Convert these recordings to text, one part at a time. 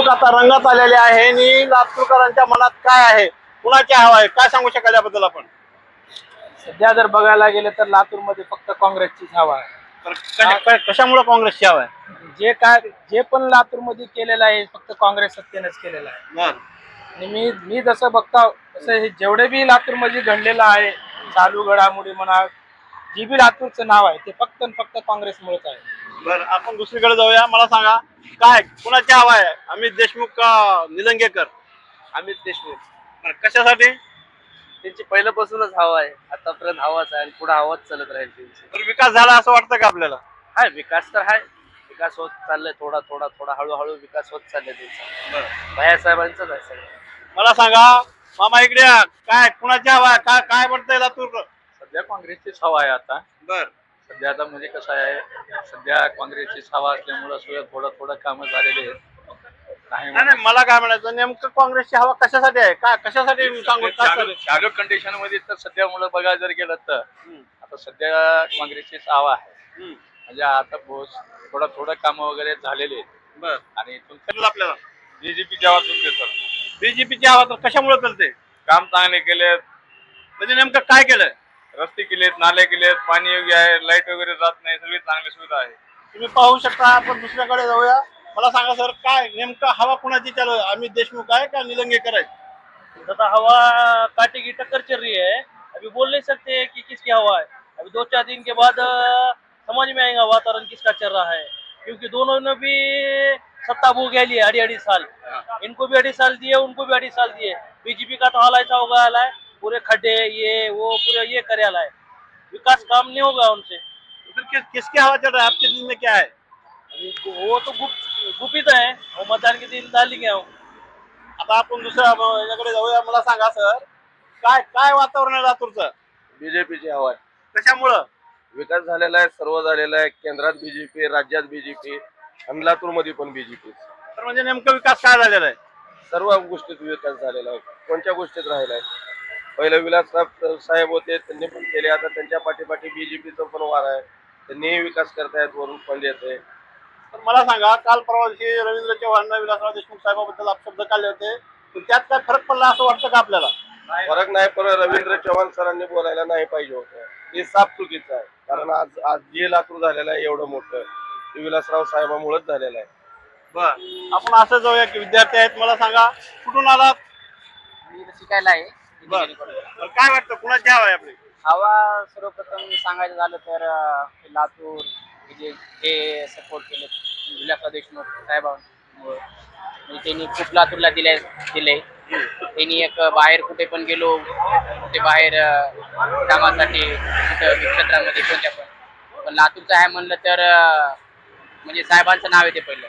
निवडणूक आता रंगात आलेली आहे आणि लातूरकरांच्या मनात काय आहे, कुणाची हवा आहे, काय सांगू शकाल याबद्दल आपण? सध्या जर बघायला गेलं तर लातूरमध्ये फक्त काँग्रेसचीच हवा आहे. कशामुळे काँग्रेसची हवा आहे? जे पण लातूरमध्ये केलेलं आहे फक्त काँग्रेस सत्तेनेच केलेलं आहे. आणि मी जसं बघता तसं हे जेवढे बी लातूरमध्ये घडलेलं आहे चालू घडामोडी म्हणा, जी बी लातूरचं नाव आहे ते फक्त आणि फक्त काँग्रेसमुळेच आहे. बरं, आपण दुसरीकडे जाऊया. मला सांगा, काय कुणाची हवा आहे, अमित देशमुख का निलंगेकर? अमित देशमुख. बरं, कशासाठी? त्यांची पहिल्यापासूनच हवा आहे, आतापर्यंत हवाच आहे आणि पुढे हवाच चालत राहील त्यांची. तर विकास झाला असं वाटतं का आपल्याला? हाय, विकास तर आहे, विकास होत चाललाय, थोडा थोडा थोडा हळूहळू विकास होत चाललाय त्यांचा. भैयासाहेबांचाच आहे सगळं. मला सांगा मामा, इकडे या. काय कुणाची हवा आहे, काय काय वाटतंय लातूर? सध्या काँग्रेसचीच हवा आहे आता. बर, सध्या आता म्हणजे कसं आहे, सध्या काँग्रेसचीच हवा असल्यामुळे सुद्धा थोडं कामं झालेले आहेत. नाही नाही, मला काय म्हणायचं, नेमकं काँग्रेसची हवा कशासाठी आहे, काय कशासाठी सांगू? चालू कंडिशन मध्ये तर सध्या मुलं बघायला जर गेलं तर आता सध्या काँग्रेसचीच हवा आहे. म्हणजे आता थोडं काम वगैरे झालेले आहेत. बर, आणि इथून आपल्याला बीजेपीच्या आवाजून देतात. बीजेपीची हवा तर कशामुळे चालते? काम चांगले केलेत, म्हणजे नेमकं काय केलंय? रस्ते केलेत, नाले केलेत, पाणी योग्य आहे, लाईट वगैरे जात नाही, सगळी चांगली सुविधा आहे. तुम्ही पाहू शकता. आपण दुसऱ्याकडे जाऊया. मला सांगा सर, काय नेमकं हवा कुणाची चालू आहे, अमित देशमुख आहे का निलंगेकर आहे? दादा हवा कांटे की टक्कर चल रही है, अभी बोल नहीं सकते कि किसकी हवा है। अभी 2-4 दिन के बाद समझ में आएगा वातावरण किसका चल रहा है, क्योंकि दोनों ने भी सत्ता भोग लिया है 2.5 साल। इनको भी 2.5 साल दिए, उनको भी 2.5 साल दिए। बीजेपी का तो हाल ऐसा होगा है, पूरे खड्डे ये वो पूरे ये करे है, विकास काम नहीं होगा उनसे। तो फिर किसकी हवा चल रहा है आपके दिल में, क्या है? अभी वो तो गुपित है, वो मतदान के दिन डालेंगे हम। आता आपण दुसऱ्या याच्याकडे जाऊया. मला सांगा सर, काय काय वातावरण आहे लातूरचं? बीजेपीची हवा आहे. कशामुळं? विकास झालेला आहे, सर्व झालेला आहे. केंद्रात बीजेपी, राज्यात बीजेपी आणि लातूरमध्ये पण बीजेपी. तर म्हणजे नेमकं विकास काय झालेला आहे? सर्व गोष्टीत विकास झालेला आहे. कोणत्या गोष्टीत राहिला आहे? पहिले विलास साहेब होते, त्यांनी पण केले. आता त्यांच्या पाठीपाठी बीजेपीचं पण वार आहे, त्यांनीही विकास करतायत, वरून फंड येते. तर मला सांगा, काल परवा दिवशी रवींद्र चव्हाण विलासराव देशमुख साहेबाबद्दल अपशब्द काढले होते, तर त्यात काय फरक पडला असं वाटतं का आपल्याला? फरक नाही, पण रवींद्र चव्हाण सरांनी बोलायला नाही पाहिजे होतं. हे साफ चुकीचं आहे. कारण आज जे लातूर झालेलं आहे एवढं मोठं, ते विलासराव साहेबांमुळेच झालेलं आहे. बर, आपण असं जाऊया की विद्यार्थी आहेत. मला सांगा, कुठून आलात? मी शिकायला आहे. बर, काय वाटतं कुणाची हवा आहे आपली? हवा सर्वप्रथम सांगायचं झालं तर लातूर हे सपोर्ट केले विलासराव देशमुख साहेबांमुळे. म्हणजे त्यांनी खूप लातूरला दिले. त्यांनी एक बाहेर कुठे पण गेलो, कुठे बाहेर कामासाठी कुठं क्षेत्रामध्ये कोणत्या पण लातूरचं आहे म्हणलं तर म्हणजे साहेबांचं नाव येते पहिलं.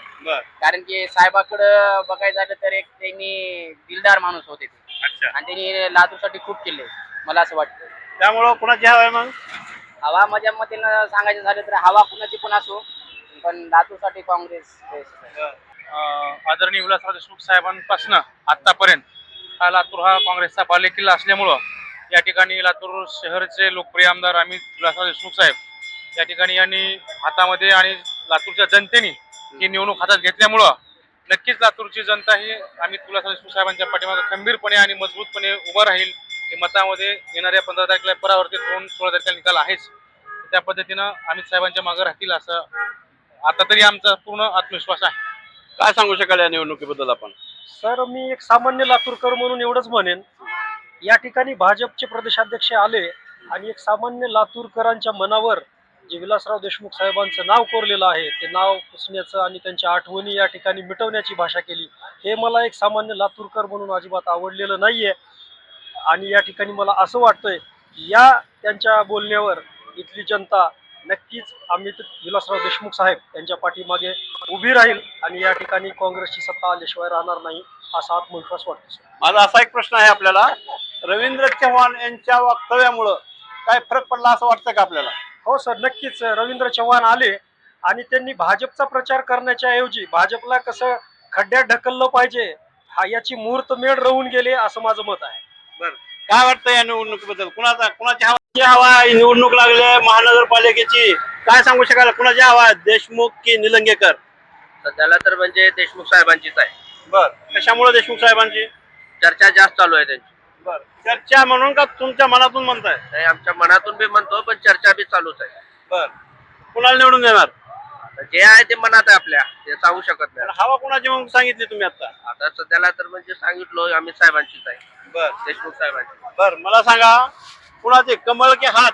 कारण की साहेबाकडं बघायचं झालं तर एक त्यांनी दिलदार माणूस होते ते, आणि त्यांनी लातूरसाठी खूप केले मला असं वाटतं. त्यामुळं कुणाची हवा आहे मग? हवा माझ्या मते सांगायचं झालं तर हवा कुणाची पण असो, पण लातूरसाठी काँग्रेस. आदरणीय विलासराव देशमुख साहेबांपासून आतापर्यंत हा लातूर हा काँग्रेसचा बालेकिल्ला असल्यामुळं या ठिकाणी लातूर शहरचे लोकप्रिय आमदार अमित विलासराव देशमुख साहेब या ठिकाणी यांनी हातामध्ये आणि लातूरच्या जनतेने ही निवडणूक हातात घेतल्यामुळं नक्कीच लातूरची जनता ही अमित विलासराव देशमुख साहेबांच्या पाठीमागे खंबीरपणे आणि मजबूतपणे उभं राहील. हे मतामध्ये येणाऱ्या 15 तारखेला परावर्तित होऊन 16 तारखेला निकाल आहेच. त्या पद्धतीनं अमित साहेबांच्या मागे राहतील असं आता तरी आमचा पूर्ण आत्मविश्वास आहे. काय सांगू शकाल या निवडणुकीबद्दल आपण? सर, मी एक सामान्य लातूरकर म्हणून एवढंच म्हणेन, या ठिकाणी भाजपचे प्रदेशाध्यक्ष आले आणि एक सामान्य लातूरकरांच्या मनावर जे विलासराव देशमुख साहेबांचं नाव कोरलेलं आहे ते नाव पुसण्याचं आणि त्यांच्या आठवणी या ठिकाणी मिटवण्याची भाषा केली. हे मला एक सामान्य लातूरकर म्हणून अजिबात आवडलेलं नाहीये. आणि या ठिकाणी मला असं वाटतंय या त्यांच्या बोलण्यावर इथली जनता नक्कीच अमित विलासराव देशमुख साहेब यांच्या पाठीमागे उभी राहील आणि या ठिकाणी काँग्रेसची सत्ता आल्याशिवाय राहणार नाही असा आत्मविश्वास वाटतो. माझा असा एक प्रश्न आहे आपल्याला, रवींद्र चव्हाण यांच्या वक्तव्यामुळं काय फरक पडला असं वाटतं का आपल्याला? हो सर, नक्कीच. रवींद्र चव्हाण आले आणि त्यांनी भाजपचा प्रचार करण्याच्या ऐवजी भाजपला कसं खड्ड्यात ढकललं पाहिजे याची मुहूर्तमेढ राहून गेले असं माझं मत आहे. बरं, काय वाटतं या निवडणुकीबद्दल? कुणाची हवा आहे? निवडणूक लागली आहे महानगरपालिकेची, काय सांगू शकाल? कुणाची हवा आहे, देशमुख की निलंगेकर? सध्याला तर म्हणजे देशमुख साहेबांचीच आहे. बर, कशामुळे देशमुख साहेबांची? चर्चा जास्त चालू आहे त्यांची. बर, चर्चा म्हणून का तुमच्या मनातून म्हणताय? नाही, आमच्या मनातून बी म्हणतो, पण चर्चा बी चालूच आहे. बर, कुणाला निवडून देणार? जे आहे ते मनात आहे आपल्या, ते सांगू शकत पण नाही. हवा कुणाची मग सांगितली तुम्ही आता? आता सध्याला तर म्हणजे सांगितलो अमित साहेबांचीच आहे, बर देशमुख साहेबांची. बर, मला सांगा कुणाचे, कमळ के हात?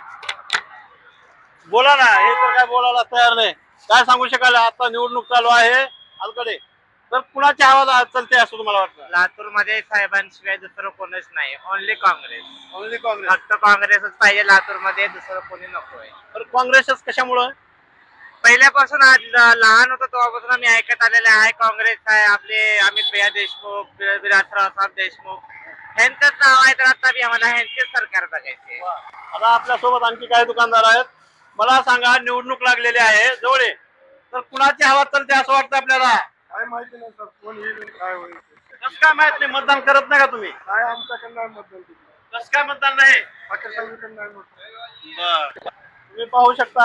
बोला ना, हे तर काय बोलायला तयार नाही. काय सांगू शकाल? आता निवडणूक चालू आहे अलीकडे, तर कुणाची हवा चालते असं तुम्हाला वाटतं? लातूर मध्ये साहेबांशिवाय दुसरं कोणच नाही, ओनली काँग्रेस. ओनली काँग्रेस. फक्त काँग्रेसच पाहिजे लातूर मध्ये, दुसरं कोणी नकोय. तर काँग्रेसच कशामुळं? पहिल्यापासून आज लहान होतो तेव्हापासून आम्ही ऐकत आलेले आहे काँग्रेस आहे. आपले अमित भैया देशमुख, विलासराव साहेब देशमुख ह्यांचंच नाव आहे, तर आता बी आम्हाला ह्यांचेच सरकार बघायचे. आता आपल्या सोबत आणखी काही दुकानदार आहेत. मला सांगा, निवडणूक लागलेली आहे जवळ, तर कुणाची हवा चालते असं वाटतं आपल्याला? काय माहिती नाही सर, कोण येईल आणि काय होईल ते. कसं काय माहित नाही? मतदान करत नाही का तुम्ही? काय आमच्याकडे नाही मतदान तिकडे, कसं काय मतदान नाही? पाकिस्तानकडे नाही मतदान. बरं. तुम्ही पाहू शकता